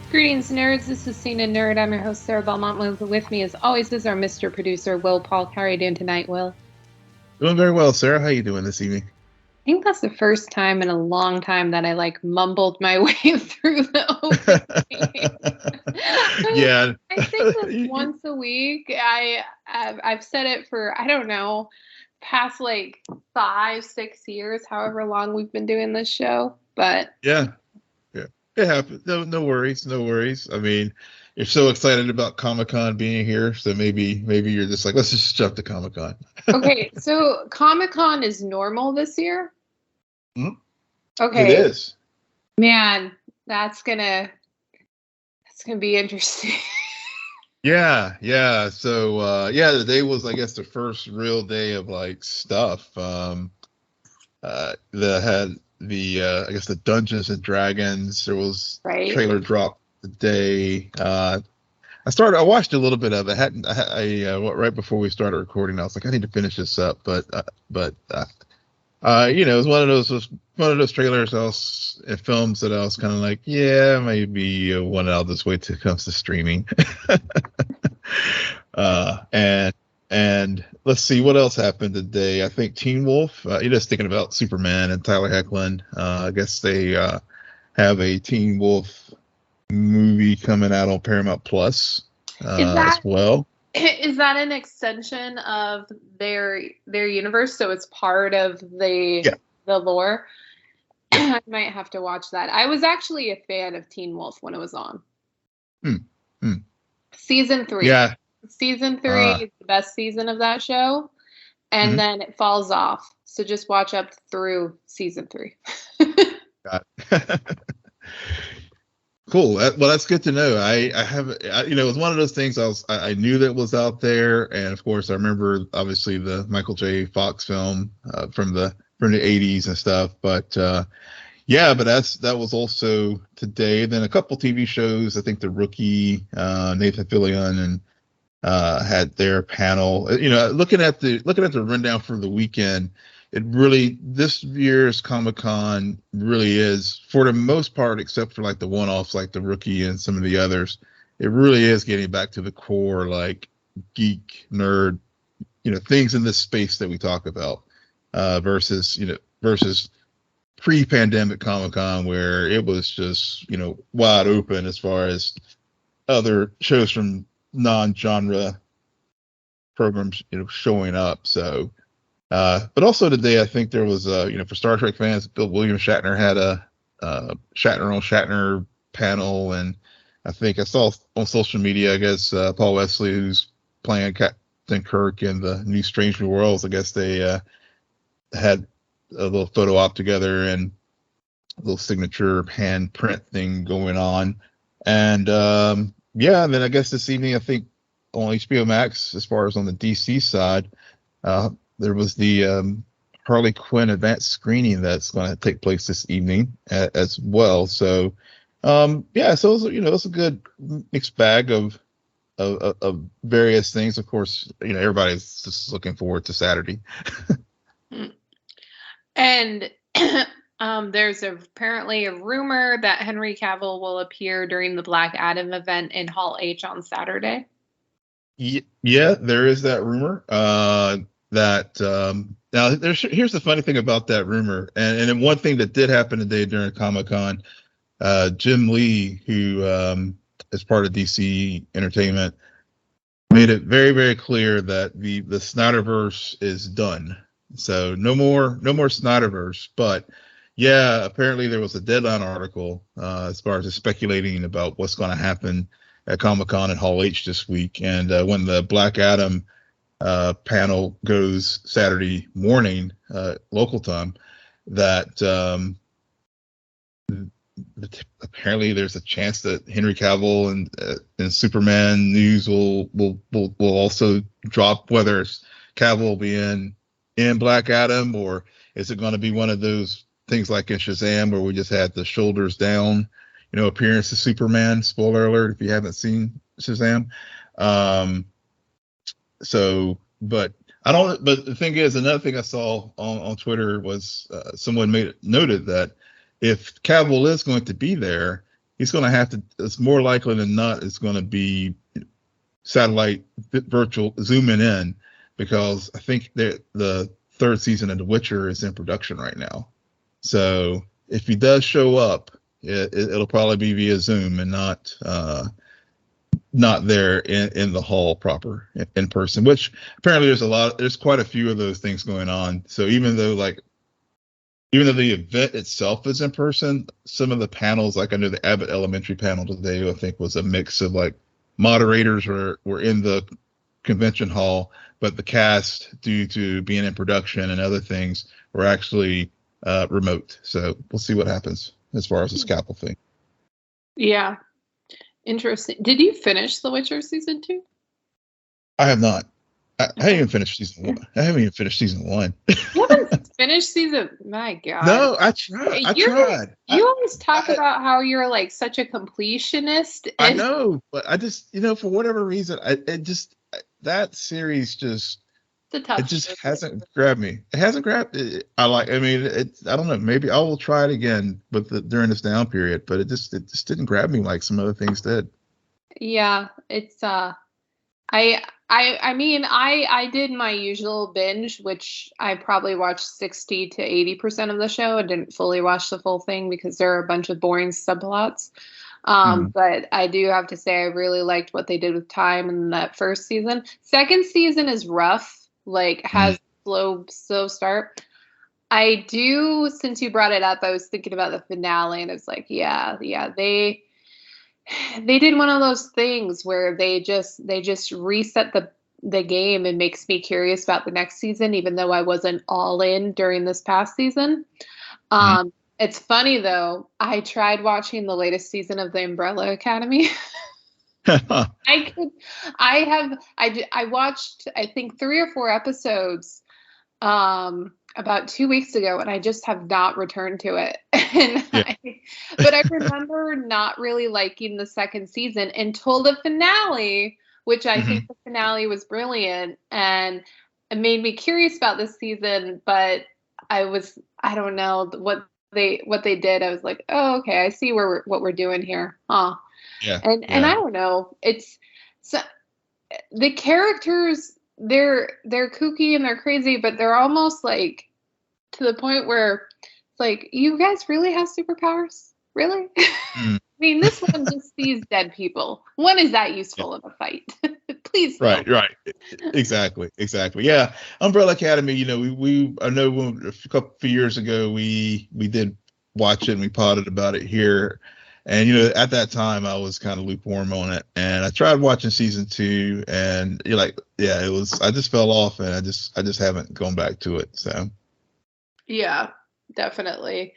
Greetings, nerds. This is CNN Nerd. I'm your host, Sarah Belmont. With me, as always, is our Mr. Producer, Will Polk. How are you doing tonight, Will? Doing very well, Sarah. How you doing this evening? I think that's the first time in a long time that I mumbled my way through the opening. Yeah. I think this once a week. I've said it for, I don't know, past 5-6 years, however long we've been doing this show. But yeah, it happens. No worries, no worries. I mean, you're so excited about Comic-Con being here, so maybe you're just like, let's just jump to Comic-Con. Okay, so Comic-Con is normal this year? Mm-hmm. Okay. It is. Man, that's gonna be interesting. Yeah. So the day was, I guess, the first real day of stuff. That had the I guess the Dungeons and Dragons. There was trailer drop the day. I watched a little bit of it. Right before we started recording, I was like, I need to finish this up, but it was one of those trailers and films that I was kind of like, yeah, maybe one I'll just wait till it comes to streaming. And let's see what else happened today. I think Teen Wolf. You're just thinking about Superman and Tyler Hoechlin. I guess they have a Teen Wolf movie coming out on Paramount Plus as well. Is that an extension of their universe? So it's part of the lore? I might have to watch that. I was actually a fan of Teen Wolf when it was on. Season 3. Yeah. Season 3 is the best season of that show. And then it falls off. So just watch up through season 3. Got it. Cool. Well, that's good to know. It was one of those things I knew that was out there, and of course I remember obviously the Michael J. Fox film from the 80s and stuff. But that was also today. Then a couple TV shows. I think The Rookie, Nathan Fillion, and had their panel. Looking at the rundown for the weekend. This year's Comic-Con really is, for the most part, except for the one-offs like The Rookie and some of the others, it really is getting back to the core, geek, nerd, things in this space that we talk about, versus pre-pandemic Comic-Con, where it was just, wide open as far as other shows from non-genre programs, showing up. So, but also today, I think there was, for Star Trek fans, William Shatner had a Shatner on Shatner panel, and I think I saw on social media, I guess Paul Wesley, who's playing Captain Kirk in the new Strange New Worlds, I guess they had a little photo op together and a little signature hand print thing going on, and and then I guess this evening, I think on HBO Max, as far as on the DC side, there was the Harley Quinn advanced screening that's going to take place this evening as well. So, so it was a good mixed bag of various things. Of course, everybody's just looking forward to Saturday. And there's apparently a rumor that Henry Cavill will appear during the Black Adam event in Hall H on Saturday. Yeah, there is that rumor. Now here's the funny thing about that rumor, and then one thing that did happen today during Comic-Con, Jim Lee, who is part of DC Entertainment, made it very, very clear that the Snyderverse is done. So no more Snyderverse. But yeah, apparently there was a Deadline article as far as speculating about what's going to happen at Comic-Con and Hall H this week, and when the Black Adam panel goes Saturday morning local time, that apparently there's a chance that Henry Cavill and Superman news will also drop, whether it's Cavill will be in Black Adam, or is it going to be one of those things like in Shazam where we just had the shoulders down appearance of Superman. Spoiler alert if you haven't seen Shazam. But the thing is, another thing I saw on Twitter was someone noted that if Cavill is going to be there, he's going to have to. It's more likely than not, it's going to be satellite virtual zooming in, because I think the third season of The Witcher is in production right now. So if he does show up, it'll probably be via Zoom and not there in the hall proper in person, which apparently there's quite a few of those things going on. So even though the event itself is in person, some of the panels, like I know the Abbott Elementary panel today, I think was a mix of like moderators were in the convention hall, but the cast, due to being in production and other things, were actually remote. So we'll see what happens as far as the scalpel thing. Yeah. Interesting. Did you finish The Witcher season 2? I have not. I haven't even finished season 1. I haven't even finished season 1. You haven't finished season? My God. No, I tried. You always talk about how you're like such a completionist. I know, but I just, for whatever reason, that series just, it just hasn't grabbed me. It hasn't grabbed it. I don't know. Maybe I will try it again, during this down period. But it just didn't grab me like some other things did. Yeah, it's I did my usual binge, which I probably watched 60 to 80% of the show. I didn't fully watch the full thing because there are a bunch of boring subplots. But I do have to say I really liked what they did with time in that first season. Second season is rough. Has slow start. I do, since you brought it up, I was thinking about the finale, and it's like, yeah, they did one of those things where they just reset the game, and makes me curious about the next season, even though I wasn't all in during this past season. It's funny though, I tried watching the latest season of The Umbrella Academy. I watched, I think, 3 or 4 episodes about 2 weeks ago, and I just have not returned to it. But I remember not really liking the second season until the finale, which I think the finale was brilliant, and it made me curious about this season. But I don't know what they did. I was like, oh, okay, I see what we're doing here. Yeah. And I don't know. It's the characters, they're kooky and they're crazy, but they're almost like to the point where it's like, you guys really have superpowers? Really? I mean, this one just sees dead people. When is that useful in a fight? Please. Right. Exactly. Yeah. Umbrella Academy, I know a couple years ago we did watch it and we potted about it here. And, at that time I was kind of lukewarm on it, and I tried watching season 2, and I just fell off, and I just haven't gone back to it. So. Yeah, definitely.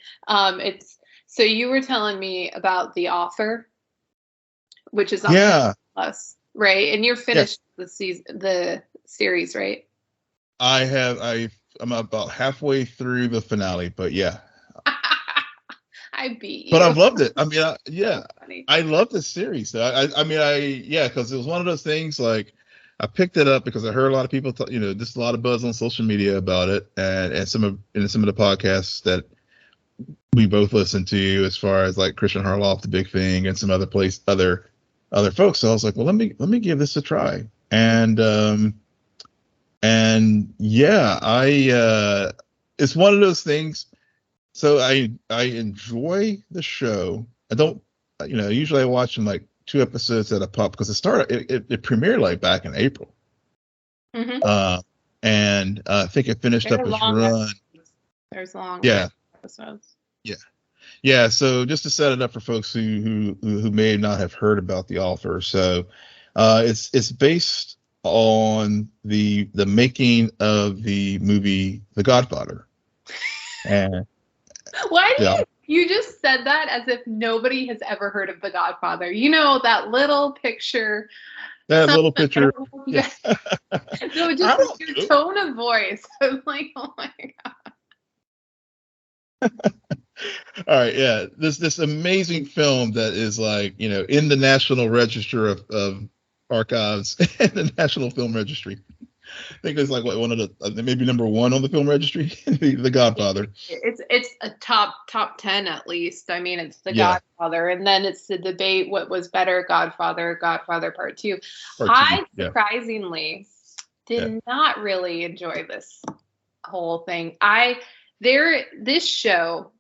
So you were telling me about The Author, which is on Paramount Plus, right? And you're finished the series, right? I'm about halfway through the finale, but yeah. I beat you. But I've loved it. I mean, I love this series. Because it was one of those things, like, I picked it up because I heard a lot of people, just a lot of buzz on social media about it, and some of the podcasts that we both listen to, as far as like Christian Harloff, The Big Thing, and some other folks. So I was like, well, let me give this a try. And it's one of those things. So I enjoy the show. I don't, usually I watch them like 2 episodes at a pop, because it premiered like back in April. And I think it finished up its run. There's long episodes. Yeah. So just to set it up for folks who may not have heard about The Author. So it's based on the making of the movie The Godfather. And why do you just said that as if nobody has ever heard of The Godfather? That little picture. That little picture. Yeah. No, just your tone of voice. I was like, oh my God. All right, yeah. This amazing film that is like, in the National Register of Archives and the National Film Registry. think it's like one of the maybe number one on the film registry, The Godfather. It's a top 10 at least. I mean, it's The Godfather, and then it's the debate: what was better, Godfather Part 2. I surprisingly did not really enjoy this whole thing. This show,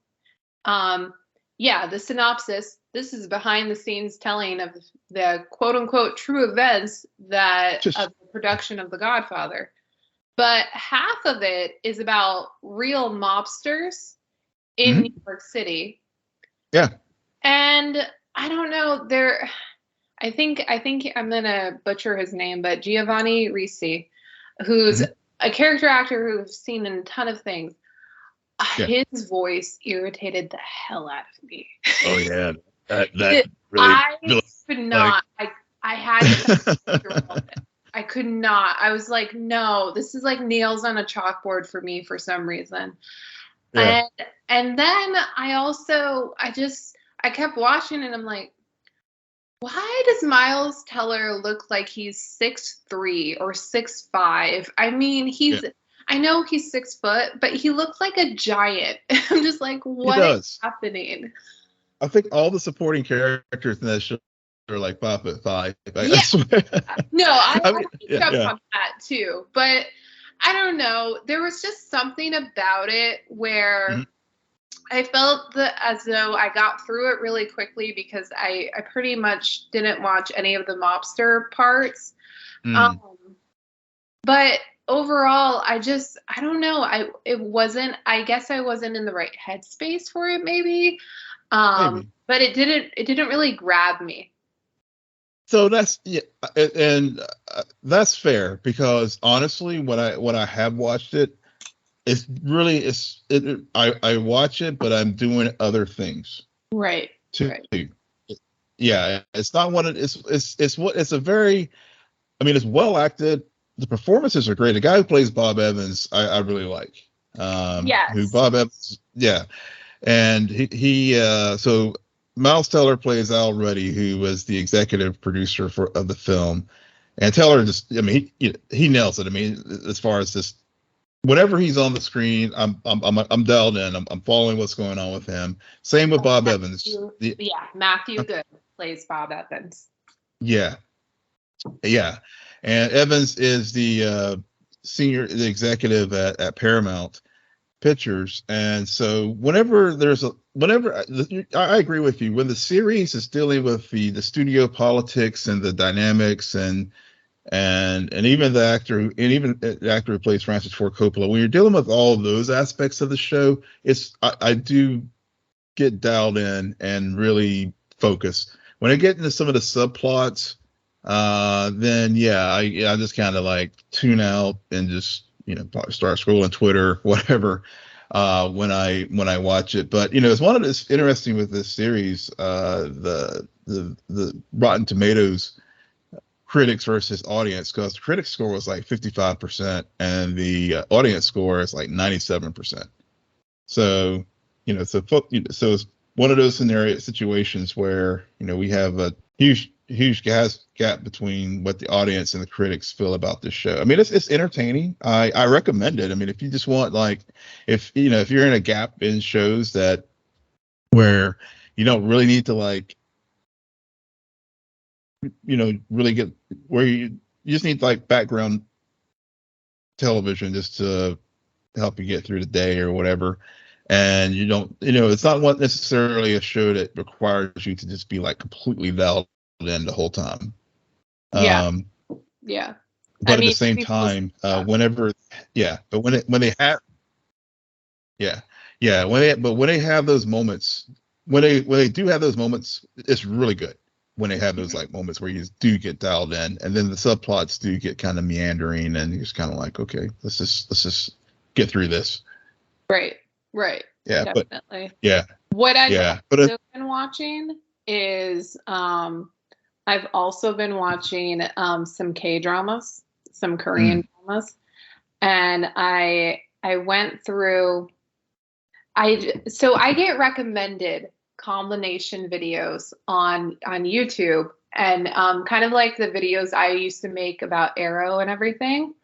the synopsis. This is behind the scenes telling of the quote unquote true events of the production of The Godfather. But half of it is about real mobsters in New York City. Yeah. And I don't know, I think I'm gonna butcher his name, but Giovanni Risi, who's a character actor who's seen in a ton of things. His voice irritated the hell out of me. Oh yeah. I could not. I had to. I could not. I was like, no, this is like nails on a chalkboard for me for some reason. Yeah. And then I kept watching and I'm like, why does Miles Teller look like he's 6'3" or 6'5"? I mean, I know he's 6 foot, but he looks like a giant. I'm just like, what is happening? I think all the supporting characters in that show are like 5'5". I swear. No, I picked up on that too. But I don't know. There was just something about it where I felt as though I got through it really quickly because I pretty much didn't watch any of the mobster parts. But overall, I don't know. I guess I wasn't in the right headspace for it, maybe. But it didn't really grab me. So that's that's fair, because honestly, when I have watched it, I watch it, but I'm doing other things. Right. Yeah, it's not one of it's a very, I mean, it's well acted. The performances are great. The guy who plays Bob Evans, I really like. Who Bob Evans? Yeah. And so Miles Teller plays Al Ruddy, who was the executive producer of the film. And Teller he nails it. I mean, as far as this, whenever he's on the screen, I'm dialed in. I'm following what's going on with him. Same with Bob Evans. Matthew Good plays Bob Evans. Yeah. And Evans is the executive at Paramount Pictures, and so whenever I agree with you, when the series is dealing with the studio politics and the dynamics and even the actor who plays Francis Ford Coppola, when you're dealing with all of those aspects of the show, I do get dialed in and really focus. When I get into some of the subplots, then I just kind of like tune out and just start scrolling Twitter, whatever, when I watch it. But it's one of this interesting with this series, the Rotten Tomatoes critics versus audience, because the critics score was like 55% and the audience score is like 97%. So so it's one of those situations where we have a huge gap between what the audience and the critics feel about this show. I mean, it's entertaining. I recommend it. I mean, if you just want, like, if you're in a gap in shows where you don't really need to, like, really get, where you just need like background television just to help you get through the day or whatever. And you don't, it's not necessarily a show that requires you to just be like completely dialed in the whole time. Yeah. But at the same time, when they have those moments, when they do have those moments, it's really good. When they have those like moments where you do get dialed in, and then the subplots do get kind of meandering, and you're just kind of like, okay, let's just get through this. Right. Yeah, definitely. What I've also been watching is I've also been watching some K-dramas, some Korean dramas, and I went through. I get recommended combination videos on YouTube, and kind of like the videos I used to make about Arrow and everything.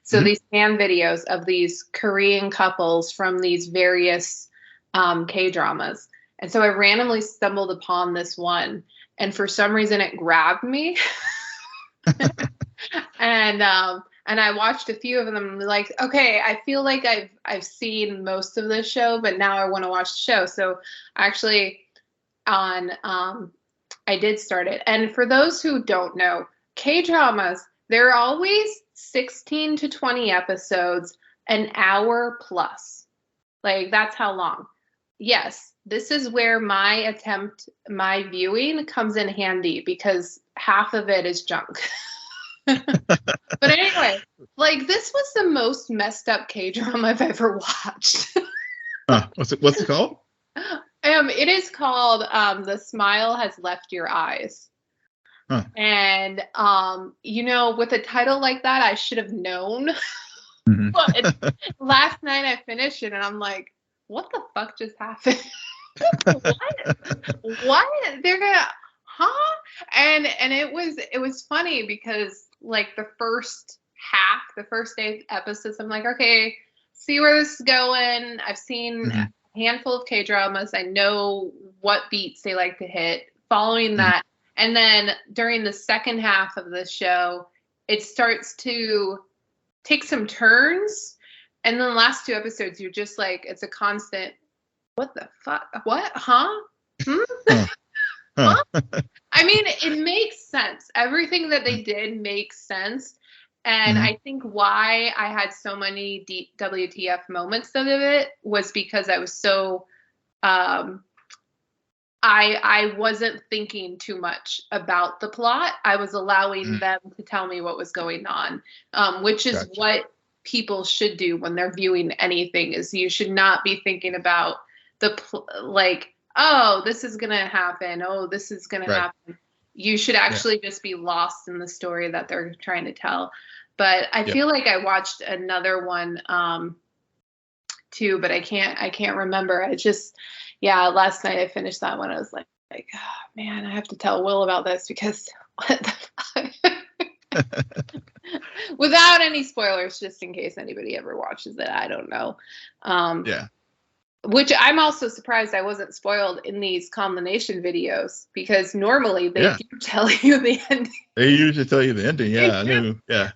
So these fan videos of these Korean couples from these various K-dramas. And so I randomly stumbled upon this one, and for some reason it grabbed me. And I watched a few of them and was like, okay, I feel like I've seen most of this show, but now I want to watch the show. So actually I did start it. And for those who don't know, K-dramas, they're always 16 to 20 episodes, an hour plus. Like, that's how long. Yes, this is where my viewing comes in handy, because half of it is junk. But anyway, like, this was the most messed up K-drama I've ever watched. What's it called? It is called The Smile Has Left Your Eyes. Huh. And with a title like that, I should have known. But last night I finished it and I'm like, what the fuck just happened? What? They're gonna, huh? And it was funny because, like, the first 8 episodes, I'm like, okay, see where this is going. I've seen a handful of K-dramas. I know what beats they like to hit. Following that, and then during the second half of the show, it starts to take some turns. And then the last 2 episodes, you're just like, it's a constant, what the fuck? What? Huh? Huh? I mean, it makes sense. Everything that they did makes sense. And I think why I had so many deep WTF moments of it was because I was so, I wasn't thinking too much about the plot. I was allowing them to tell me what was going on, which is what people should do when they're viewing anything. Is you should not be thinking about like, oh, this is going to happen. Oh, this is going to happen. You should actually just be lost in the story that they're trying to tell. But I feel like I watched another one too, but I can't remember. I just, last night I finished that one. I was like, oh, man, I have to tell Will about this because what the fuck? Without any spoilers, just in case anybody ever watches it. I don't know. Which I'm also surprised I wasn't spoiled in these combination videos, because normally they do tell you the ending. They usually tell you the ending. Yeah, I knew. Yeah.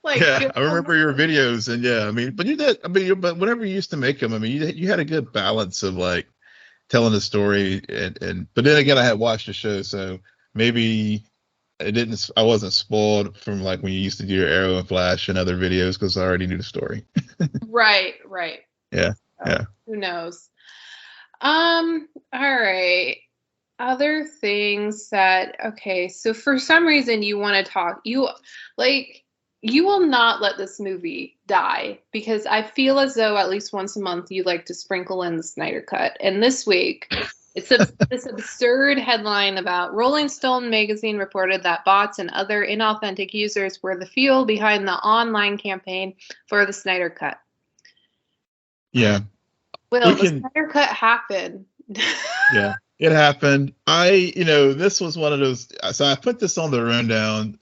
I remember your videos, and but you did. But whenever you used to make them, you had a good balance of, like, telling the story, and but then again, I had watched the show, so maybe I wasn't spoiled from, like, when you used to do your Arrow and Flash and other videos, because I already knew the story. Right. Yeah. Who knows? All right. Other things that, okay, so for some reason you want to talk, you will not let this movie die, because I feel as though at least once a month you like to sprinkle in the Snyder Cut. And this week, it's this absurd headline about Rolling Stone magazine reported that bots and other inauthentic users were the fuel behind the online campaign for the Snyder Cut. Yeah. Well, the Snyder Cut happened. Yeah, it happened. This was one of those. So I put this on the rundown.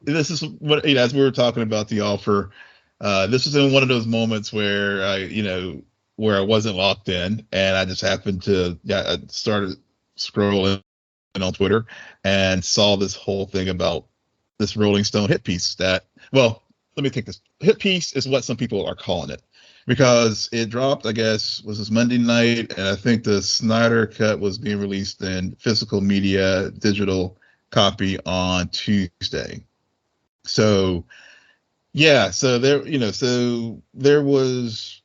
This is what, as we were talking about the offer. This was in one of those moments where I wasn't locked in, and I just happened to I started scrolling on Twitter and saw this whole thing about this Rolling Stone hit piece. Let me take this. Hit piece is what some people are calling it, because it dropped, I guess, was this Monday night, and I think the Snyder Cut was being released in physical media, digital copy on Tuesday. So, so there was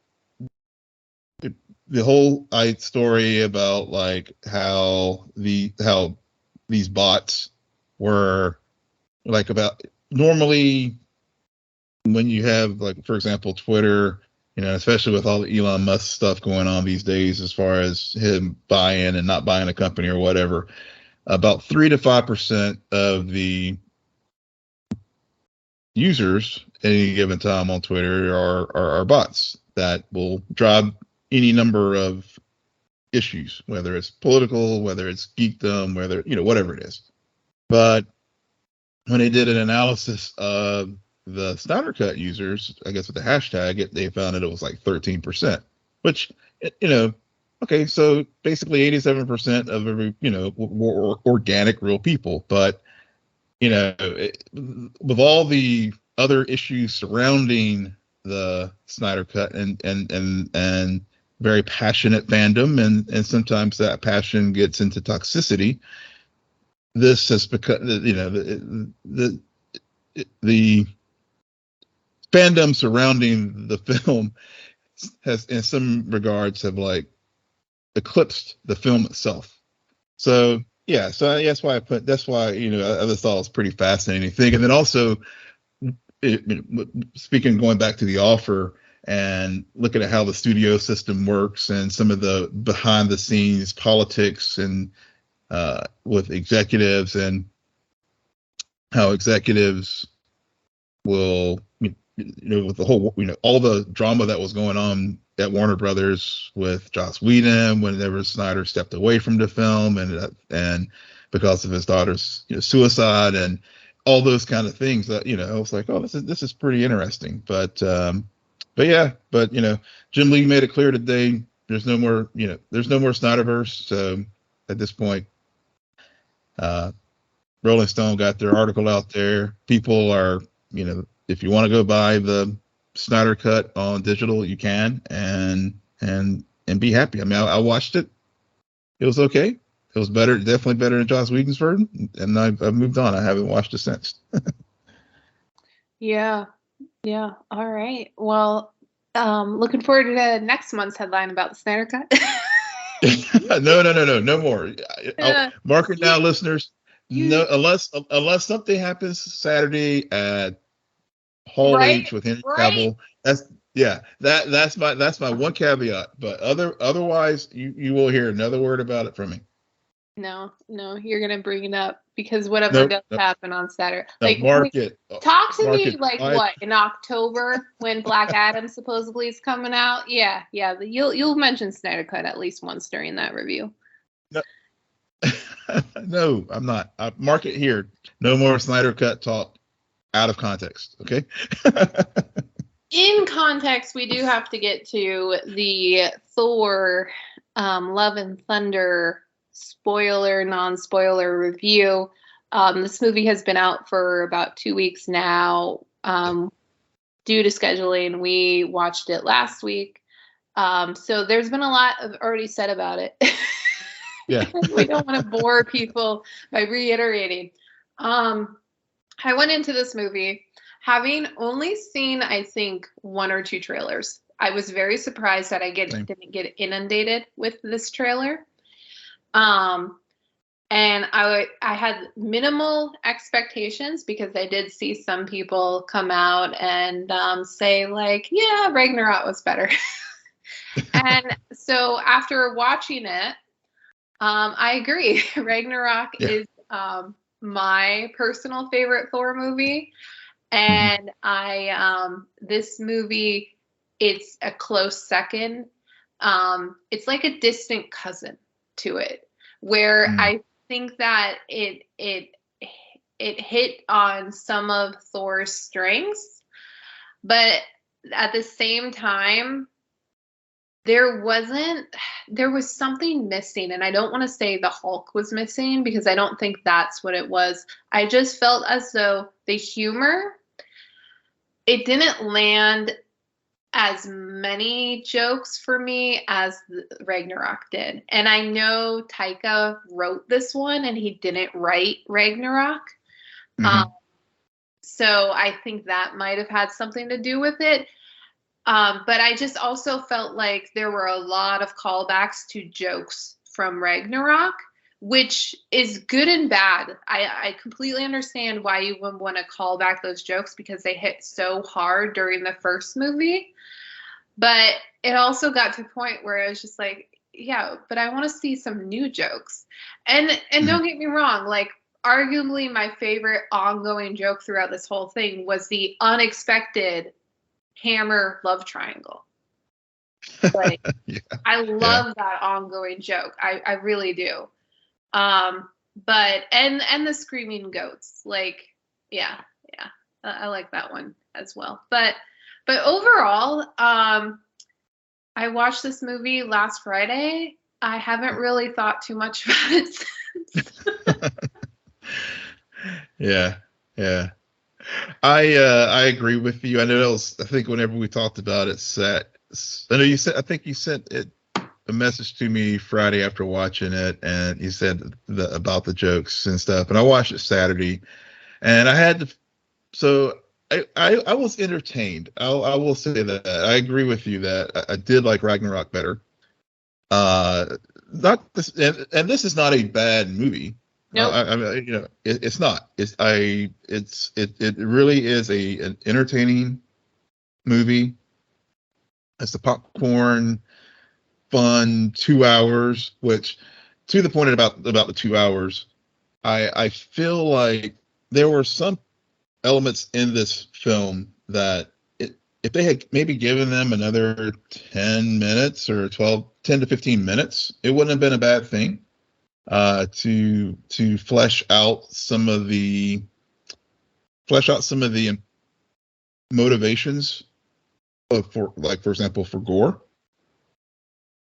the whole story about, like, how these bots were, like, about normally when you have, like, for example, Twitter, especially with all the Elon Musk stuff going on these days, as far as him buying and not buying a company or whatever, about 3 to 5% of the users at any given time on Twitter are bots that will drive any number of issues, whether it's political, whether it's geekdom, whether, whatever it is. But when they did an analysis of the Snyder Cut users, I guess with the hashtag, they found that it was like 13%, which, okay, so basically 87% of every, were organic, real people. But, with all the other issues surrounding the Snyder Cut and very passionate fandom, and sometimes that passion gets into toxicity, this has become, the fandom surrounding the film has, in some regards, have like eclipsed the film itself. So yeah, so that's why I just thought it was pretty fascinating thing. And then also, going back to the offer and looking at how the studio system works and some of the behind the scenes politics and with executives, and how executives will, with the whole, all the drama that was going on at Warner Brothers with Joss Whedon whenever Snyder stepped away from the film, and because of his daughter's suicide and all those kind of things, that I was like, oh, this is pretty interesting. But Jim Lee made it clear today there's no more Snyderverse. So at this point, Rolling Stone got their article out there. People are, if you want to go buy the Snyder Cut on digital, you can, and be happy. I mean, I watched it. It was okay. It was better, definitely better than Joss Whedon's version, and I've moved on. I haven't watched it since. Yeah. All right. Well, looking forward to next month's headline about the Snyder Cut. No more. Mark it down, listeners. No, unless something happens Saturday at Hall H with Henry Cavill. That's my one caveat. But otherwise, you will hear another word about it from me. No, you're gonna bring it up because whatever does happen on Saturday. Mark it. Talk to me what in October when Black Adam supposedly is coming out. Yeah. You'll mention Snyder Cut at least once during that review. No, no, I'm not. Mark it here. No more Snyder Cut talk out of context. Okay. In context, we do have to get to the Thor Love and Thunder spoiler, non-spoiler review. This movie has been out for about 2 weeks now. Due to scheduling, we watched it last week. So there's been a lot already said about it. Yeah. We don't want to bore people by reiterating. I went into this movie having only seen, I think, 1 or 2 trailers. I was very surprised that I didn't get inundated with this trailer. And I had minimal expectations because I did see some people come out and say like, yeah, Ragnarok was better. And so after watching it, I agree. Ragnarok is my personal favorite Thor movie. And this movie, it's a close second. It's like a distant cousin to it, where I think that it hit on some of Thor's strengths, but at the same time, there was something missing. And I don't want to say the Hulk was missing because I don't think that's what it was. I just felt as though the humor, it didn't land as many jokes for me as Ragnarok did. And I know Taika wrote this one and he didn't write Ragnarok. So I think that might have had something to do with it. But I just also felt like there were a lot of callbacks to jokes from Ragnarok, which is good and bad. I completely understand why you would want to call back those jokes because they hit so hard during the first movie. But it also got to a point where I was just like, yeah, but I want to see some new jokes. And don't get me wrong, like arguably my favorite ongoing joke throughout this whole thing was the unexpected hammer love triangle. Like I love that ongoing joke. I really do. But and the screaming goats, like, yeah. I like that one as well. But overall, I watched this movie last Friday. I haven't really thought too much about it since. Yeah. I agree with you. I know I think whenever we talked about it, I think you sent a message to me Friday after watching it, and you said about the jokes and stuff. And I watched it Saturday, and I had to. So I was entertained. I will say that I agree with you that I did like Ragnarok better. Not this, and this is not a bad movie. Nope. It's not. It really is an entertaining movie. It's the popcorn fun 2 hours, which to the point about the 2 hours, I feel like there were some elements in this film that if they had maybe given them another 10 minutes or 10 to 15 minutes, it wouldn't have been a bad thing to flesh out some of the motivations for example, for Gore,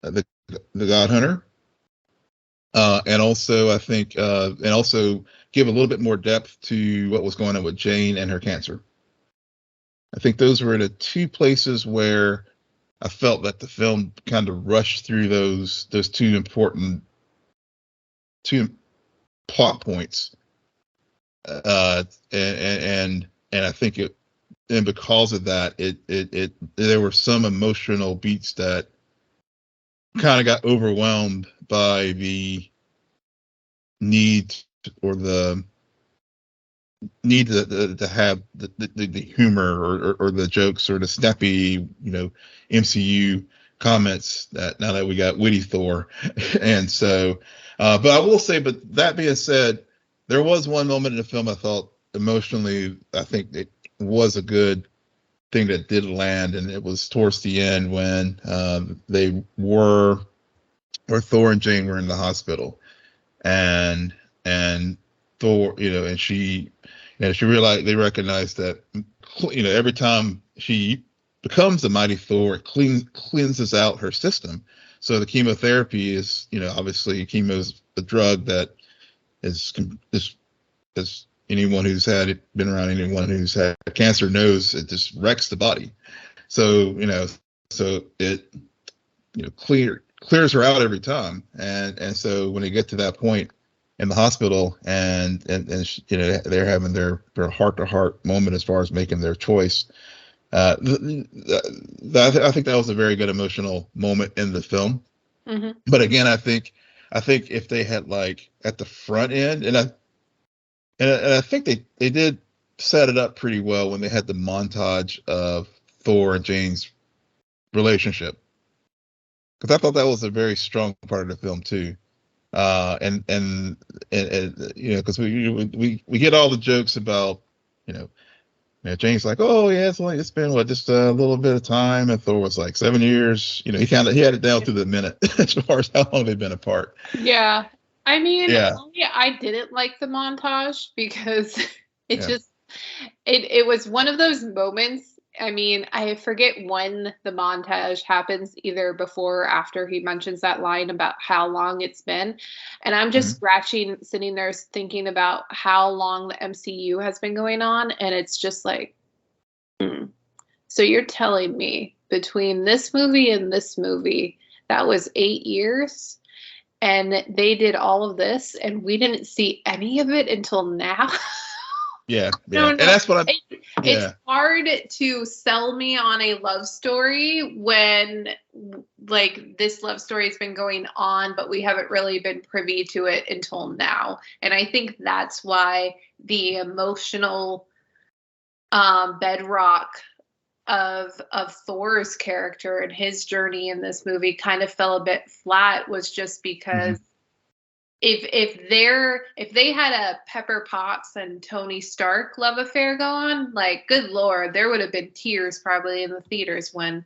the God Hunter, and also I think and also give a little bit more depth to what was going on with Jane and her cancer. I think those were the two places where I felt that the film kind of rushed through those two important plot points, and I think and because of that, it there were some emotional beats that kind of got overwhelmed by the need or the need to have the humor or the jokes or the snappy MCU comments that now that we got witty Thor. And so but I will say, but that being said, there was one moment in the film I felt emotionally, I think it was a good thing that did land, and it was towards the end when where Thor and Jane were in the hospital, and Thor, and she realized, they recognized that, every time she becomes the mighty Thor, it cleanses out her system. So the chemotherapy is, obviously chemo is a drug that is anyone who's been around anyone who's had cancer knows it just wrecks the body. So, so it, clears her out every time. And so when they get to that point in the hospital and they're having their heart-to-heart moment as far as making their choice, I think that was a very good emotional moment in the film. Mm-hmm. But again, I think if they had, like, at the front end, and I think they did set it up pretty well when they had the montage of Thor and Jane's relationship, because I thought that was a very strong part of the film too. And because we get all the jokes about, Jane's like, oh yeah, it's been just a little bit of time, and Thor was like 7 years. He had it down to the minute as far as how long they've been apart. Yeah. I mean, yeah, I didn't like the montage because it was one of those moments. I mean, I forget when the montage happens, either before or after he mentions that line about how long it's been. And I'm just sitting there thinking about how long the MCU has been going on. And it's just like, so you're telling me between this movie and this movie, that was 8 years, and they did all of this, and we didn't see any of it until now? Yeah. No. And that's what it's hard to sell me on a love story when, like, this love story has been going on, but we haven't really been privy to it until now. And I think that's why the emotional bedrock of Thor's character and his journey in this movie kind of fell a bit flat, was just because if they had a Pepper Potts and Tony Stark love affair going, like, good Lord, there would have been tears probably in the theaters when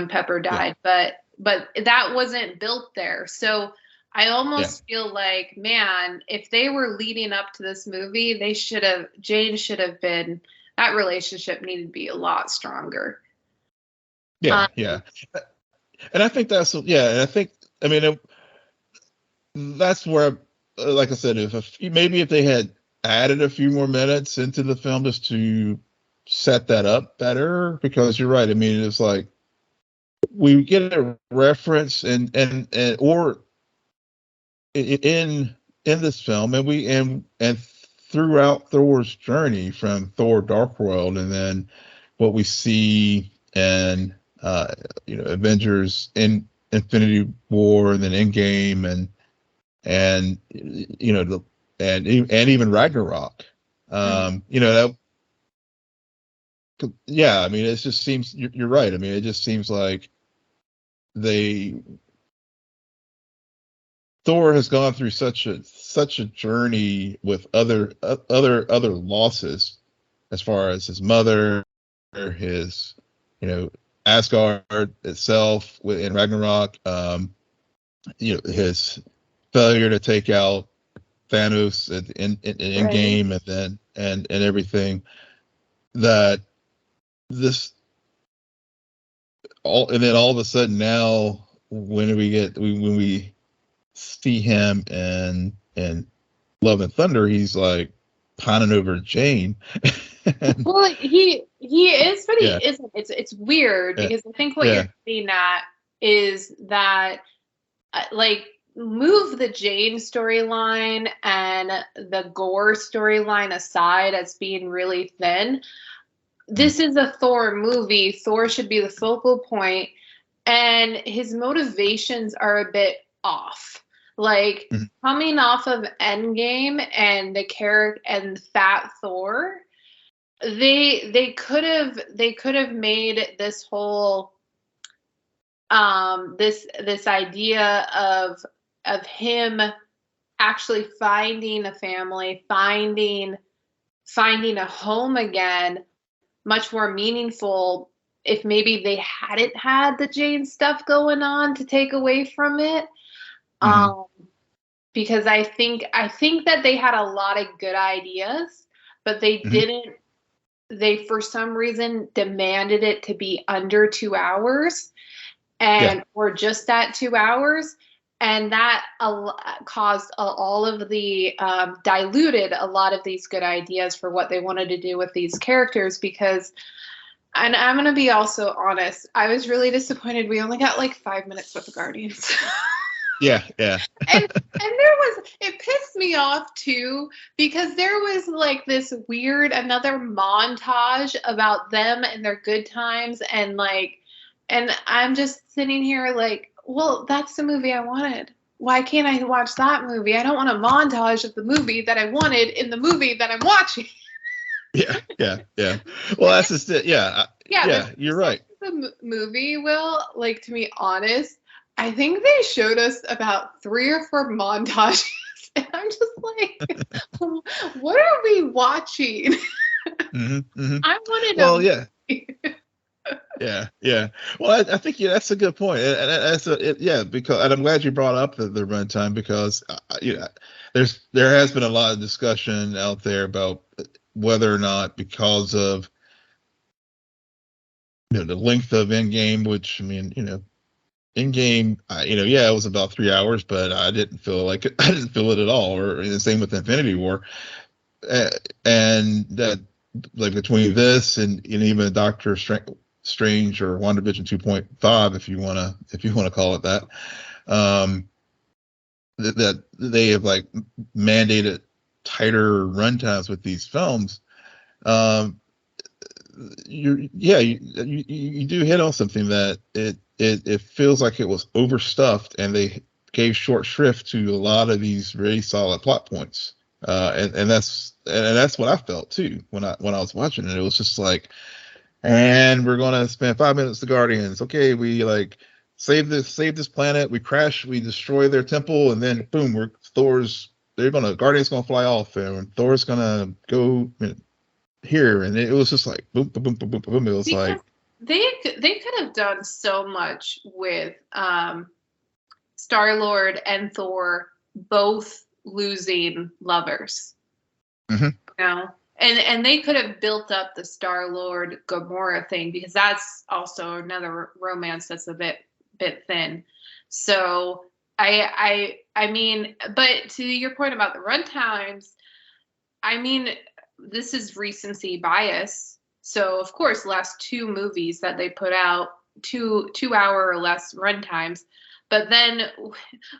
Pepper died. But that wasn't built there. So I almost feel like, man, if they were leading up to this movie, Jane should have been that relationship needed to be a lot stronger. Yeah, yeah. And I think that's, yeah, and I think, I mean, that's where, like I said, maybe if they had added a few more minutes into the film just to set that up better, because you're right. I mean, it's like we get a reference and or in this film, and throughout Thor's journey from Thor Dark World, and then what we see in Avengers in Infinity War, and then Endgame, and and even Ragnarok. That, yeah, I mean, it just seems, you're right. I mean, it just seems like Thor has gone through such a journey with other losses, as far as his mother, his, Asgard itself in Ragnarok, his failure to take out Thanos in Endgame, and then and everything, that this and then all of a sudden now, when we see him in Love and Thunder, he's like pining over Jane. Well, he is, but he isn't. It's weird, because I think what you're getting at is that like, move the Jane storyline and the Gore storyline aside as being really thin. This is a Thor movie. Thor should be the focal point, and his motivations are a bit off. Like, coming off of Endgame and the character and Fat Thor, they could have made this whole this idea of him actually finding a family, finding a home again, much more meaningful if maybe they hadn't had the Jane stuff going on to take away from it. Because I think that they had a lot of good ideas, but they didn't. They, for some reason, demanded it to be under 2 hours, or just at 2 hours. And that caused all of the, diluted a lot of these good ideas for what they wanted to do with these characters. Because, and I'm going to be also honest, I was really disappointed we only got like 5 minutes with the Guardians. Yeah. And it pissed me off too, because there was like this weird, another montage about them and their good times, and I'm just sitting here like, well, that's the movie I wanted. Why can't I watch that movie? I don't want a montage of the movie that I wanted in the movie that I'm watching. Yeah. Well, that's just it. Yeah, you're right. The movie, Will, like, to be honest, I think they showed us about 3 or 4 montages, and I'm just like, what are we watching? I wanted Well, yeah. Well, I think that's a good point, and because, and I'm glad you brought up the runtime, because there has been a lot of discussion out there about whether or not, because of the length of Endgame, which, I mean, Endgame, it was about 3 hours, but I didn't feel like it. I didn't feel it at all. Or the same with Infinity War, and that, like, between this and even Doctor Strange or WandaVision 2.5, if you wanna call it that, that they have like mandated tighter runtimes with these films. You do hit on something, that it feels like it was overstuffed, and they gave short shrift to a lot of these very solid plot points. And that's what I felt too when I was watching it. It was just like, and we're gonna spend 5 minutes to Guardians. Okay, we like save this planet. We crash. We destroy their temple, and then boom, Guardians gonna fly off, and Thor's gonna go here, and it was just like boom, boom, boom, boom, boom, boom. It was because like they could have done so much with Star-Lord and Thor both losing lovers. and they could have built up the Star-Lord Gamora thing, because that's also another romance that's a bit thin. So I mean, but to your point about the runtimes, I mean, this is recency bias. So of course, the last two movies that they put out, 2 hour or less runtimes. But then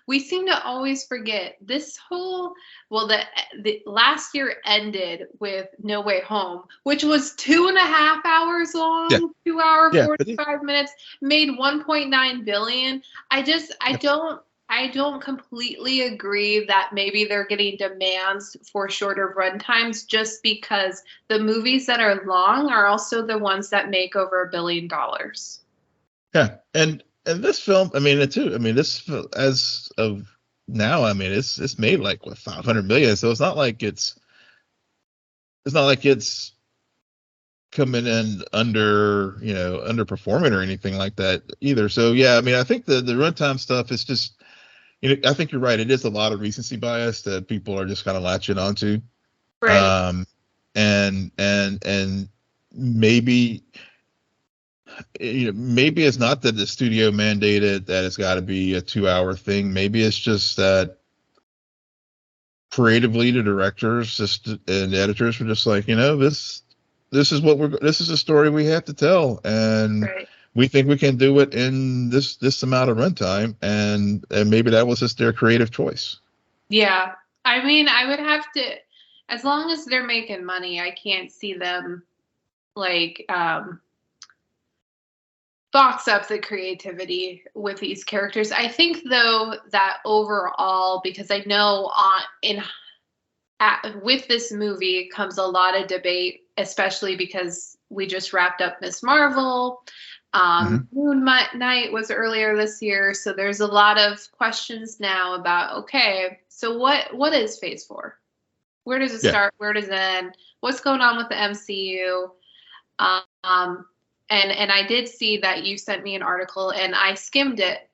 we seem to always forget this whole, well, the last year ended with No Way Home, which was 2.5 hours long, Yeah. 2 hour, 45 minutes, made 1.9 billion. I don't completely agree that maybe they're getting demands for shorter runtimes, just because the movies that are long are also the ones that make over $1 billion. Yeah. And this film, I mean, this, as of now, I mean, it's made like what, 500 million. So it's not like it's coming in underperforming or anything like that either. So yeah, I mean, I think the runtime stuff is just, I think you're right. It is a lot of recency bias that people are just kind of latching onto. Right. And maybe, maybe it's not that the studio mandated that it's got to be a 2 hour thing. Maybe it's just that creatively the directors and the editors were just like, this is a story we have to tell, and we think we can do it in this amount of runtime, and maybe that was just their creative choice. Yeah, I mean, I would have to, as long as they're making money, I can't see them like box up the creativity with these characters. I think, though, that overall, because I know with this movie comes a lot of debate, especially because we just wrapped up Ms. Marvel. Moon Knight was earlier this year, so there's a lot of questions now about, okay, so what is Phase 4? Where does it start? Where does it end? What's going on with the MCU? And I did see that you sent me an article, and I skimmed it.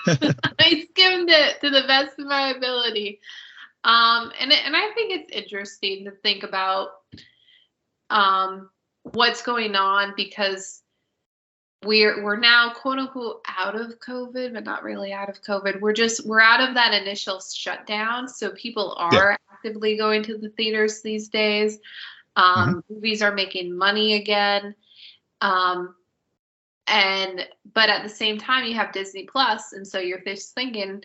I skimmed it to the best of my ability. And I think it's interesting to think about what's going on, because we're now, quote unquote, out of COVID, but not really out of COVID. We're out of that initial shutdown. So people are actively going to the theaters these days. Movies are making money again. But at the same time, you have Disney Plus, and so you're just thinking,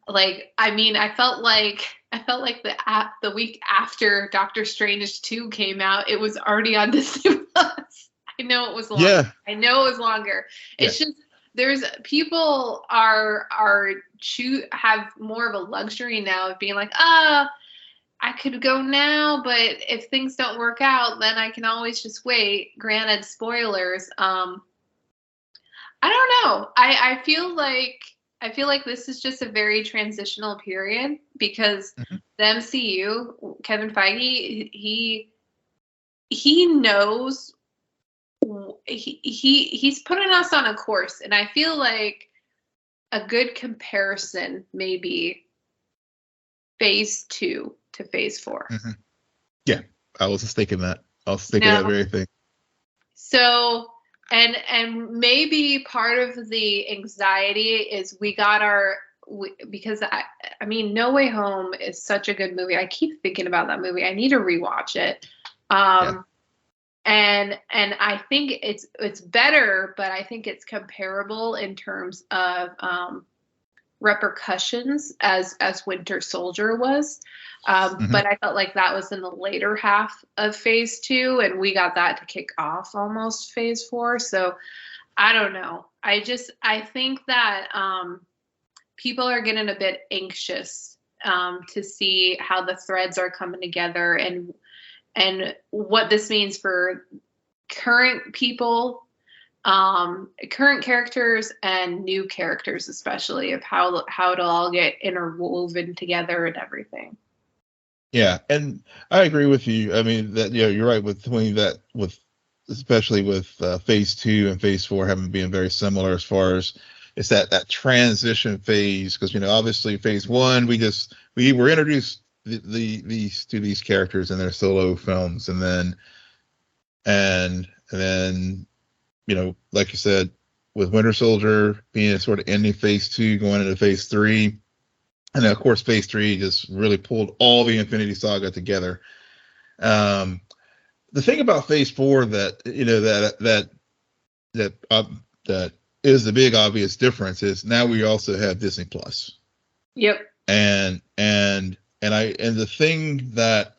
like, I mean, I felt like the week after Doctor Strange 2 came out, it was already on Disney Plus. I know it was longer. Yeah. I know it was longer. It's just, there's people have more of a luxury now of being like, I could go now, but if things don't work out, then I can always just wait. Granted, spoilers. I don't know. I feel like this is just a very transitional period, because the MCU, Kevin Feige, he knows, he's putting us on a course, and I feel like a good comparison may be Phase 2 to Phase 4. Yeah, I was just thinking that. I was thinking that very thing. So, and maybe part of the anxiety is because I mean, No Way Home is such a good movie. I keep thinking about that movie. I need to rewatch it. And I think it's better, but I think it's comparable in terms of repercussions as Winter Soldier was. But I felt like that was in the later half of Phase 2, and we got that to kick off almost Phase 4. So I don't know. I think that people are getting a bit anxious to see how the threads are coming together, and what this means for current people, current characters, and new characters, especially, of how it'll all get interwoven together and everything. Yeah, and I agree with you. I mean, that you're right especially with Phase 2 and Phase 4 having been very similar, as far as it's that transition phase, because obviously Phase 1 we were introduced these characters in their solo films, and then like you said, with Winter Soldier being sort of ending phase 2, going into phase 3, and then of course phase 3 just really pulled all the Infinity Saga together. The thing about phase 4 that that is the big obvious difference is now we also have Disney Plus. Yep. And the thing that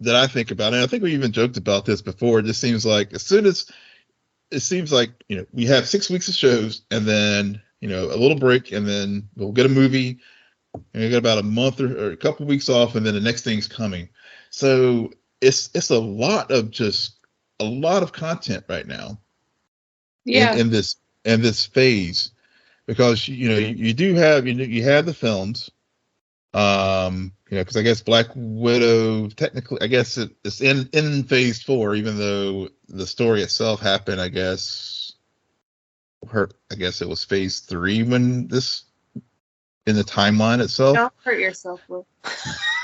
I think about, and I think we even joked about this before, it just seems like we have 6 weeks of shows, and then a little break, and then we'll get a movie, and we get about a month or a couple of weeks off, and then the next thing's coming. So it's a lot of content right now. Yeah. In this phase, because you do have you have the films, because I guess Black Widow technically, I guess it's in phase 4, even though the story itself happened, I guess it was phase 3 when this, in the timeline itself. Don't hurt yourself, Will.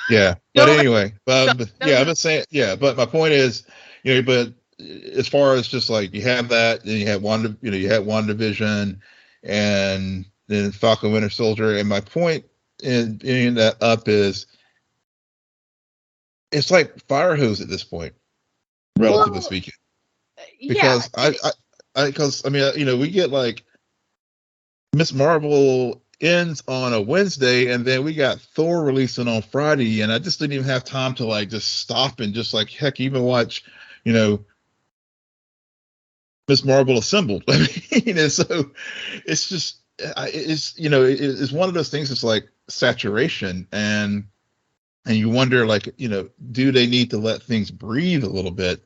Yeah, but anyway, I'm just saying. Yeah, but my point is, but as far as just like you have that, then you had WandaVision, and then Falcon Winter Soldier, and my point in bringing that up is, it's like fire hose at this point, relatively speaking. Because we get like Miss Marvel ends on a Wednesday, and then we got Thor releasing on Friday, and I just didn't even have time to like just stop and just like heck even watch Miss Marvel Assembled. I mean, so it's just it's one of those things. It's like saturation, and you wonder, like, do they need to let things breathe a little bit,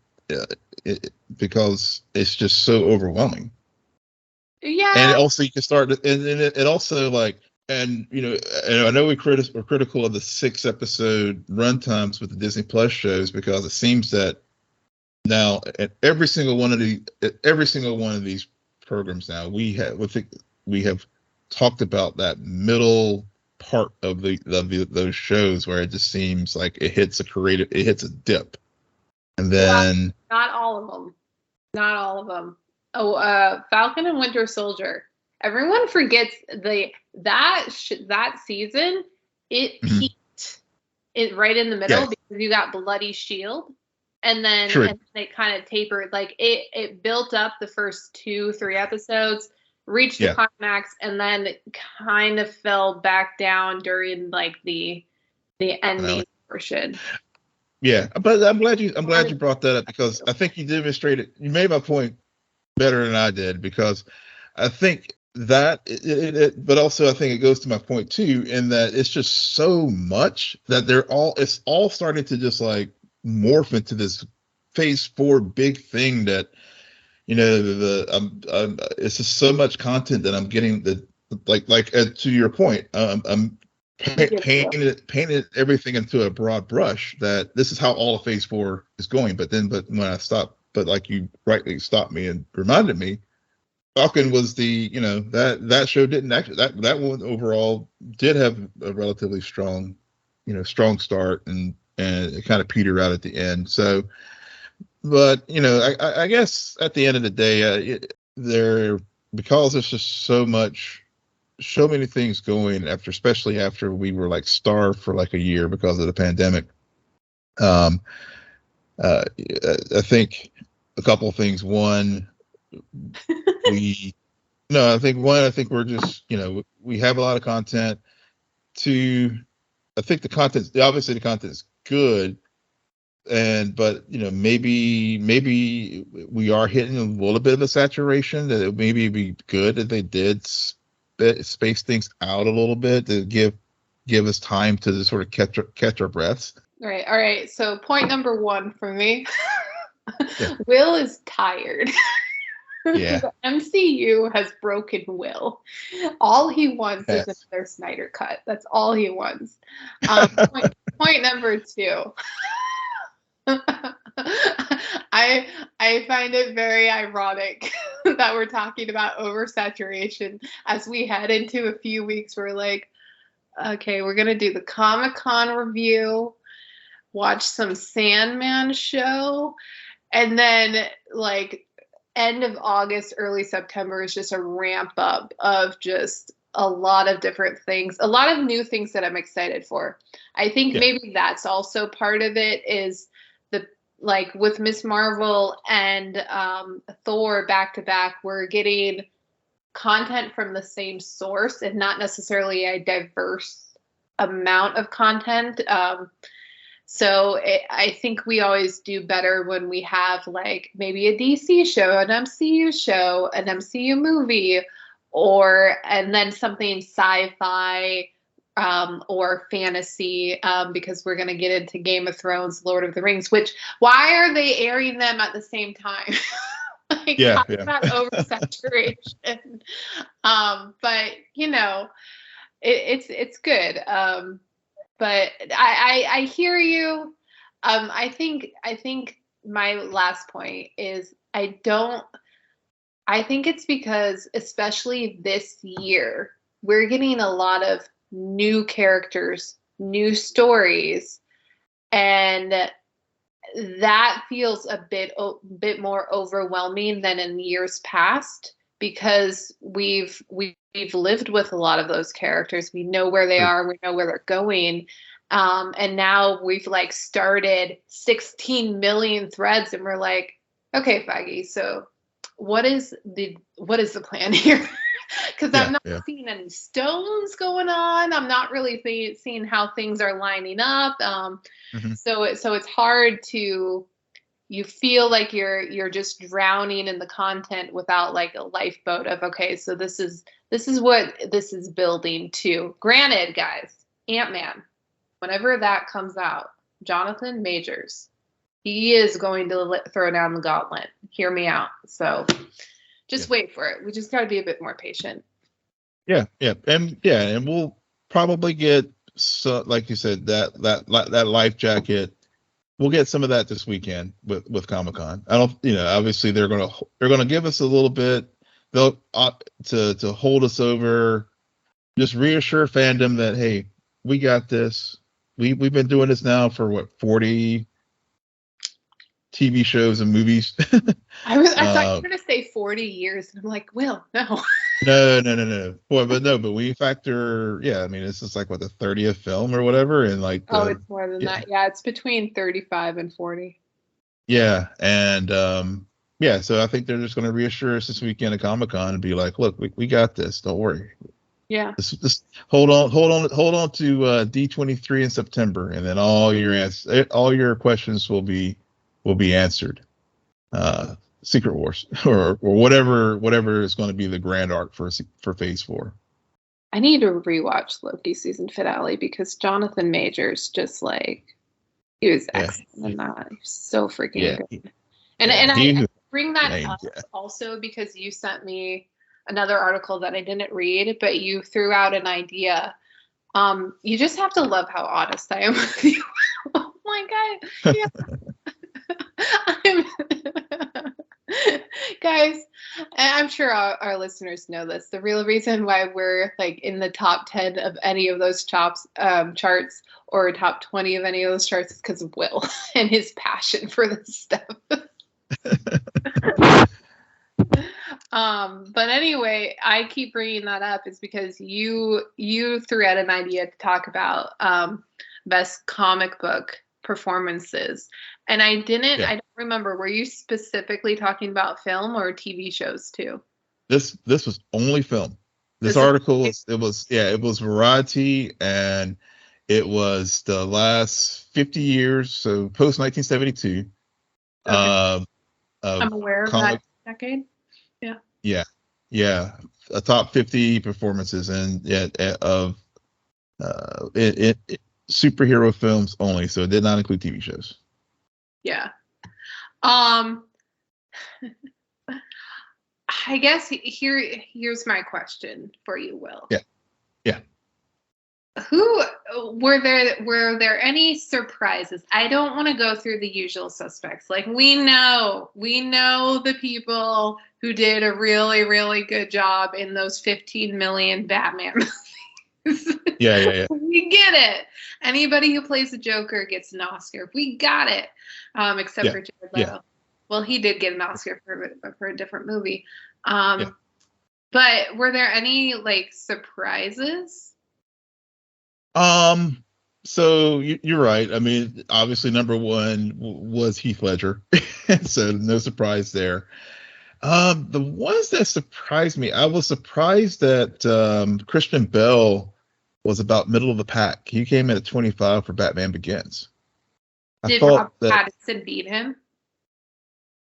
because it's just so overwhelming. Yeah. And also you can start, and it also like, and I know we're critical of the 6-episode runtimes with the Disney Plus shows, because it seems that now at every single one of these programs now we have talked about that middle part of those shows where it just seems like it hits a dip, and then not all of them. Falcon and Winter Soldier, everyone forgets that season it peaked it right in the middle, because you got Bloody Shield, and then it kind of tapered, like it built up the first 2-3 episodes, reached the climax, and then kind of fell back down during like the ending portion. Yeah, but I'm glad you brought that up, because I think you made my point better than I did, because I think that but also I think it goes to my point too, in that it's just so much that it's all starting to just like morph into this phase 4 big thing that it's just so much content that I'm getting, that to your point, I'm painted everything into a broad brush, that this is how all of phase 4 is going. But when I stopped, but like you rightly stopped me and reminded me, Falcon was that show didn't actually, that one overall did have a relatively strong start, and it kind of petered out at the end. So, but I guess at the end of the day, because there's just so many things going, especially after we were like starved for like a year because of the pandemic. I think a couple of things. I think we're just, we have a lot of content. Two, I think the content is good, but maybe we are hitting a little bit of a saturation, that it maybe be good if they did space things out a little bit to give us time to sort of catch our breaths. All right. So point number 1 for me, Will is tired. Yeah. The MCU has broken Will. All he wants is another Snyder Cut. That's all he wants. Point number 2. I find it very ironic that we're talking about oversaturation as we head into a few weeks where, like, Okay, we're gonna do the Comic-Con review, watch some Sandman show, and then like end of August, early September is just a ramp up of just a lot of different things, a lot of new things that I'm excited for. I think maybe that's also part of it is the like with Miss Marvel and Thor back to back, we're getting content from the same source and not necessarily a diverse amount of content. I think we always do better when we have like maybe a DC show, an MCU show, an MCU movie, and then something sci-fi or fantasy, because we're going to get into Game of Thrones, Lord of the Rings, which why are they airing them at the same time? Like, about oversaturation. But you know, it's good. But I hear you. I think my last point is I think it's because especially this year we're getting a lot of new characters, new stories, and that feels a bit more overwhelming than in years past because we've lived with a lot of those characters. We know where they are. We know where they're going. And now we've like started 16 million threads and we're like, okay, Feige, so what is the plan here? Because I'm not seeing any stones going on. I'm not really seeing how things are lining up. So it's hard to, you feel like you're just drowning in the content without like a lifeboat of, okay, so this is what this is building to. Granted, guys, Ant-Man, whenever that comes out, Jonathan Majors, he is going to throw down the gauntlet. Hear me out. So just wait for it. We just got to be a bit more patient. And we'll probably get, so like you said, that life jacket. We'll get some of that this weekend with Comic-Con. I don't, obviously they're gonna give us a little bit. They'll to hold us over, just reassure fandom that hey, we got this. We've been doing this now for 40 TV shows and movies. I thought you were gonna say 40 years, and I'm like, Will, no. No. Well, but we factor, I mean, this is like what, the 30th film or whatever, and like it's more than that. Yeah, it's between 35 and 40. Yeah, and so I think they're just going to reassure us this weekend at Comic-Con and be like, look, we got this. Don't worry. Yeah. Just hold on to D23 in September, and then all your questions will be answered. Secret Wars or whatever is going to be the grand arc for Phase 4. I need to rewatch Loki season finale because Jonathan Majors just like he was excellent in that. He was so freaking good. And I bring that up also because you sent me another article that I didn't read, but you threw out an idea. You just have to love how honest I am with you. Oh my God. Yeah. Guys, I'm sure our listeners know this. The real reason why we're like in the top 10 of any of those charts or top 20 of any of those charts is because of Will and his passion for this stuff. But anyway, I keep bringing that up is because you threw out an idea to talk about best comic book performances, and I don't remember, were you specifically talking about film or TV shows too? This was only film. This article it was variety, and it was the last 50 years, so post 1972. Okay. I'm aware of that decade. Yeah, a top 50 performances and of superhero films only, so it did not include TV shows. Yeah. I guess here's my question for you, Will. Yeah. Who were there any surprises? I don't want to go through the usual suspects. Like we know the people who did a really, really good job in those 15 million Batman movies. Yeah. We get it. Anybody who plays the Joker gets an Oscar. We got it. Except for Jared Leto. Yeah. Well, he did get an Oscar for a different movie. Yeah. But were there any like surprises? So you're right. I mean, obviously number one was Heath Ledger, so no surprise there. The ones that surprised me, I was surprised that Christian Bale was about middle of the pack. He came in at 25 for Batman Begins. Did Robert Pattinson beat him?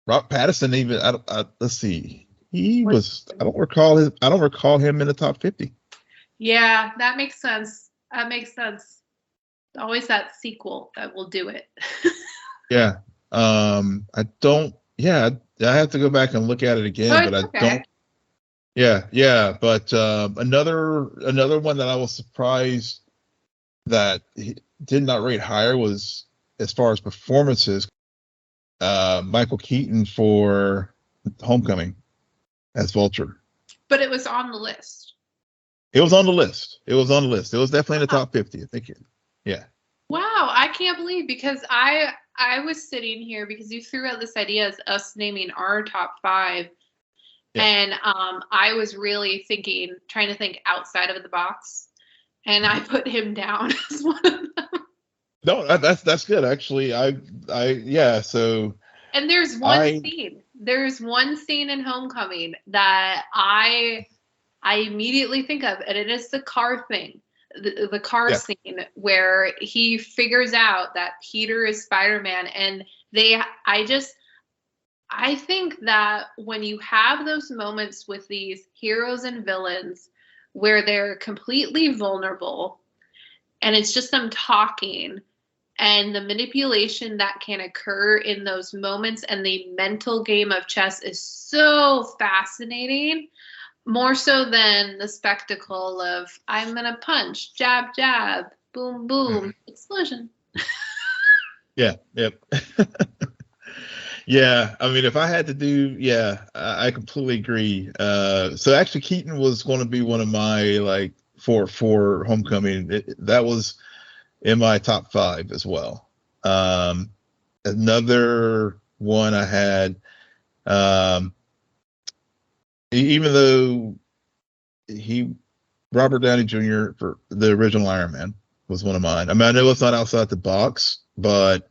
Robert Pattinson even. Let's see. He was. I don't recall him in the top 50. Yeah, that makes sense. Always that sequel that will do it. Yeah. I don't. Yeah, I have to go back and look at it again, but I don't. Yeah. But another one that I was surprised that he did not rate higher was, as far as performances, Michael Keaton for Homecoming as Vulture. But it was on the list. It was on the list. It was definitely in the top 50. I think. Yeah. Wow, I can't believe, because I was sitting here because you threw out this idea as us naming our top 5. Yeah. And I was really trying to think outside of the box, and I put him down as one of them. No, that's good actually. So. And there's one scene. There's one scene in Homecoming that I immediately think of, and it is the car thing. The car scene where he figures out that Peter is Spider-Man, and I think that when you have those moments with these heroes and villains where they're completely vulnerable and it's just them talking, and the manipulation that can occur in those moments and the mental game of chess is so fascinating. More so than the spectacle of, I'm going to punch, jab, jab, boom, boom, explosion. Yeah, yep. Yeah, I mean, if I had to do, I completely agree. So actually, Keaton was going to be one of my, like, for Homecoming. That was in my top 5 as well. Another one I had, even though Robert Downey Jr. for the original Iron Man was one of mine. I mean, I know it's not outside the box, but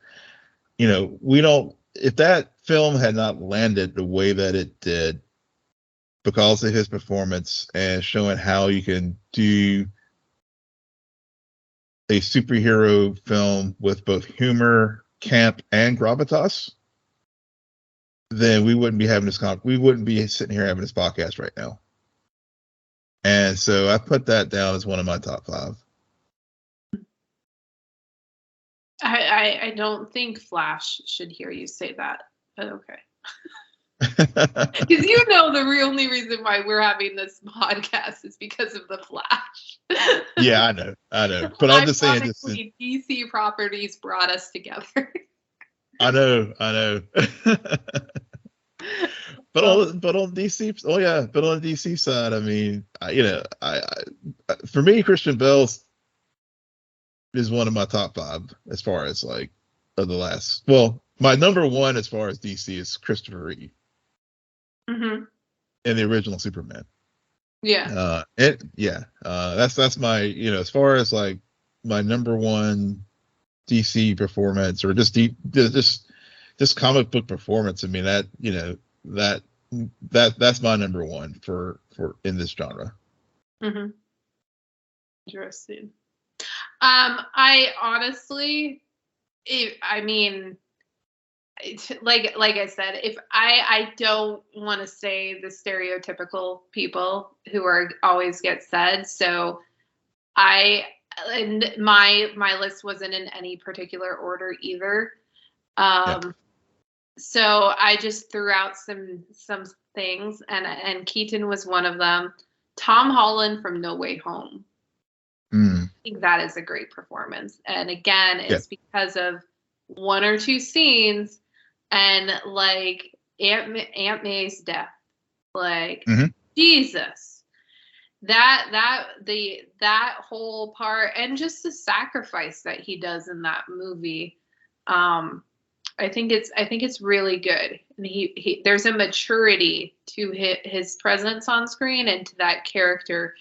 if that film had not landed the way that it did because of his performance and showing how you can do a superhero film with both humor, camp, and gravitas, then we wouldn't be sitting here having this podcast right now. And so I put that down as one of my top 5. I don't think Flash should hear you say that, but okay. Because the only reason why we're having this podcast is because of the Flash. Yeah, I know. But I'm just saying, DC properties brought us together. I know. But on DC, but on the DC side, I mean, for me, Christian Bale is one of my top 5 as far as like of the last. Well, my number 1 as far as DC is Christopher Reeve. Mm-hmm. In the original Superman. Yeah. That's my, as far as like my number 1 DC performance, or just comic book performance. I mean, that's my number 1 for in this genre. Mm-hmm. Interesting. I honestly, like I said, if I don't want to say the stereotypical people who always get said, so my list wasn't in any particular order either. So I just threw out some things, and Keaton was one of them. Tom Holland from No Way Home. I think that is a great performance. And again, it's because of 1 or 2 scenes, and like Aunt May's death. Like, Jesus. that whole part, and just the sacrifice that he does in that movie, I think it's really good. And he there's a maturity to his presence on screen and to that character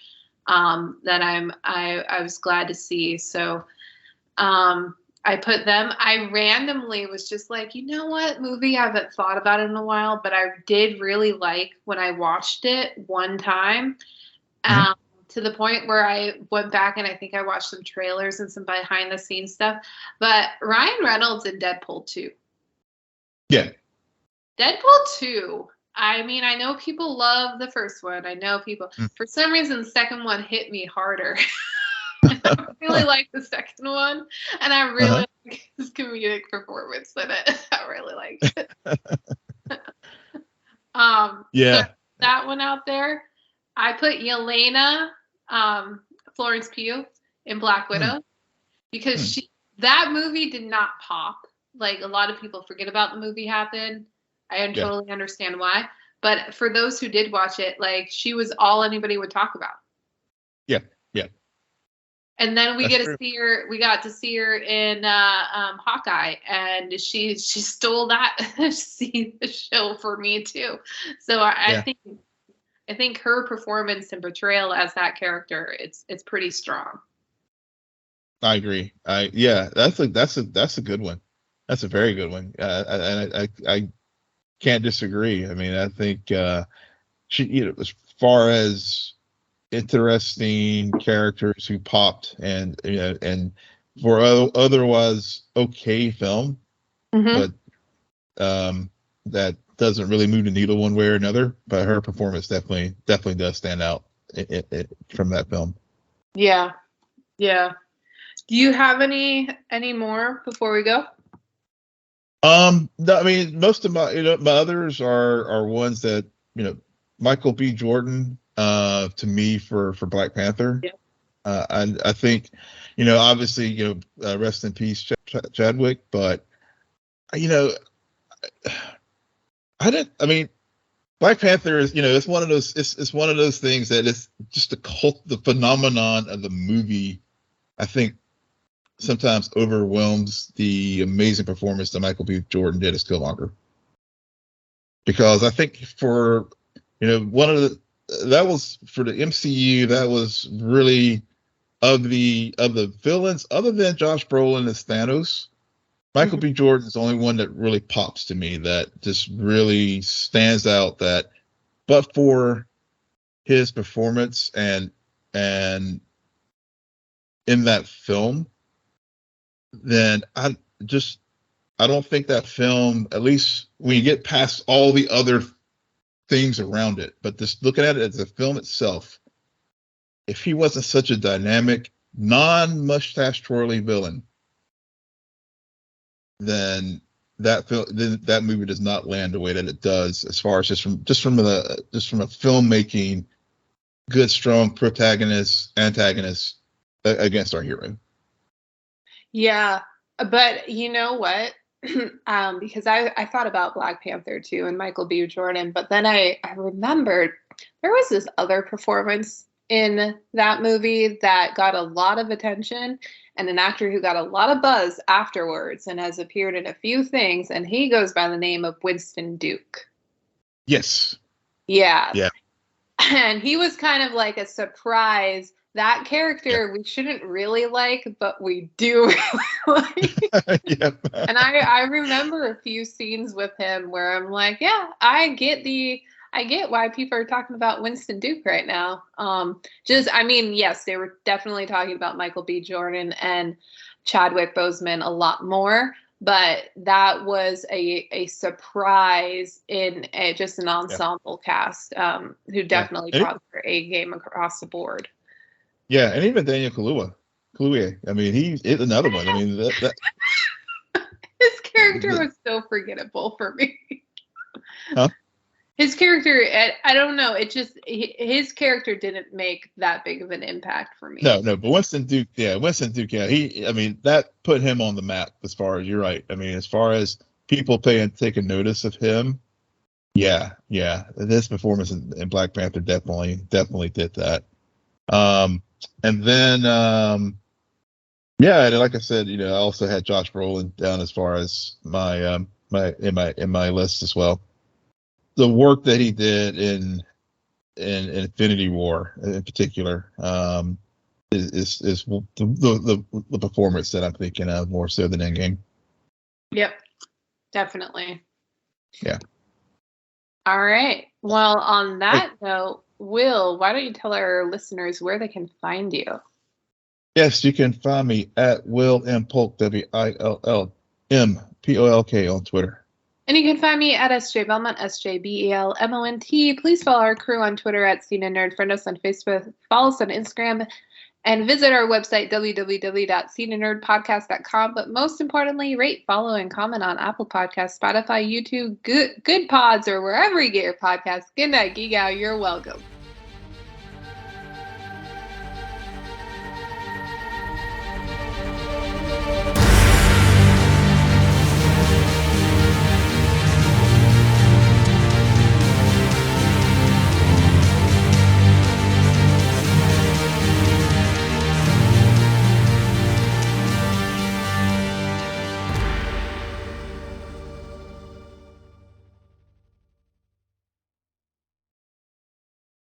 that I was glad to see. So I put them. I randomly was just like, you know what movie I haven't thought about in a while, but I did really like when I watched it one time. To the point where I went back and I think I watched some trailers and some behind the scenes stuff. But Ryan Reynolds in Deadpool 2. Yeah. Deadpool 2. I mean, I know people love the first one. I know people, for some reason, the second one hit me harder. I really like the second one. And I really like his comedic performance in it. I really liked it. Yeah. So that one out there. I put Yelena, Florence Pugh in Black Widow because that movie did not pop. Like, a lot of people forget about the movie happened. I totally understand why. But for those who did watch it, like, she was all anybody would talk about. Yeah, yeah. And then we got to see her in Hawkeye, and she stole that the show for me too. So I think her performance and portrayal as that character, it's pretty strong. I agree. That's a good one. That's a very good one. I can't disagree. I mean, I think she, as far as interesting characters who popped and for otherwise okay film, but that doesn't really move the needle one way or another. But her performance definitely does stand out from that film. Yeah. Do you have any more before we go? No, I mean, most of my others are ones that Michael B. Jordan to me for Black Panther. And I think obviously rest in peace Chadwick, but Black Panther is it's one of those it's one of those things that is just the phenomenon of the movie. I think sometimes overwhelms the amazing performance that Michael B. Jordan did as Killmonger. Because I think for that was for the MCU, that was really of the villains other than Josh Brolin as Thanos, Michael B. Jordan is the only one that really pops to me, that just really stands out, that but for his performance and in that film, then I don't think that film, at least when you get past all the other things around it, but just looking at it as a film itself, if he wasn't such a dynamic, non-mustache twirling villain, then that movie does not land the way that it does, as far as just from a filmmaking, good, strong protagonist, antagonist against our hero. Yeah, but you know what? Because I thought about Black Panther too and Michael B. Jordan, but then I remembered there was this other performance in that movie that got a lot of attention, and an actor who got a lot of buzz afterwards and has appeared in a few things, and he goes by the name of Winston Duke. Yes. Yeah. And he was kind of like a surprise. That character we shouldn't really like, but we do really like. And I remember a few scenes with him where I'm like, yeah, I get why people are talking about Winston Duke right now. Yes, they were definitely talking about Michael B. Jordan and Chadwick Boseman a lot more, but that was a surprise in just an ensemble cast who definitely brought their A game across the board. Yeah, and even Daniel Kaluuya. I mean, he's another one. I mean, that his character was so forgettable for me. Huh? His character, I don't know. It just his character didn't make that big of an impact for me. No. But Winston Duke, that put him on the map. As far as, you're right. I mean, as far as people taking notice of him, yeah. His performance in Black Panther definitely did that. And then, yeah, and like I said, I also had Josh Brolin down as far as my my list as well. The work that he did in Infinity War in particular is the performance that I'm thinking of more so than Endgame. Yep, definitely. Yeah. All right. Well, on that note, Will, why don't you tell our listeners where they can find you? Yes, you can find me at Will M. Polk, WILLMPOLK on Twitter. And you can find me at SJ Belmont, SJBELMONT. Please follow our crew on Twitter at CNN Nerd. Friend us on Facebook. Follow us on Instagram. And visit our website, www.cnnerdpodcast.com. But most importantly, rate, follow, and comment on Apple Podcasts, Spotify, YouTube, Good Pods, or wherever you get your podcasts. Good night, Geek Out. You're welcome.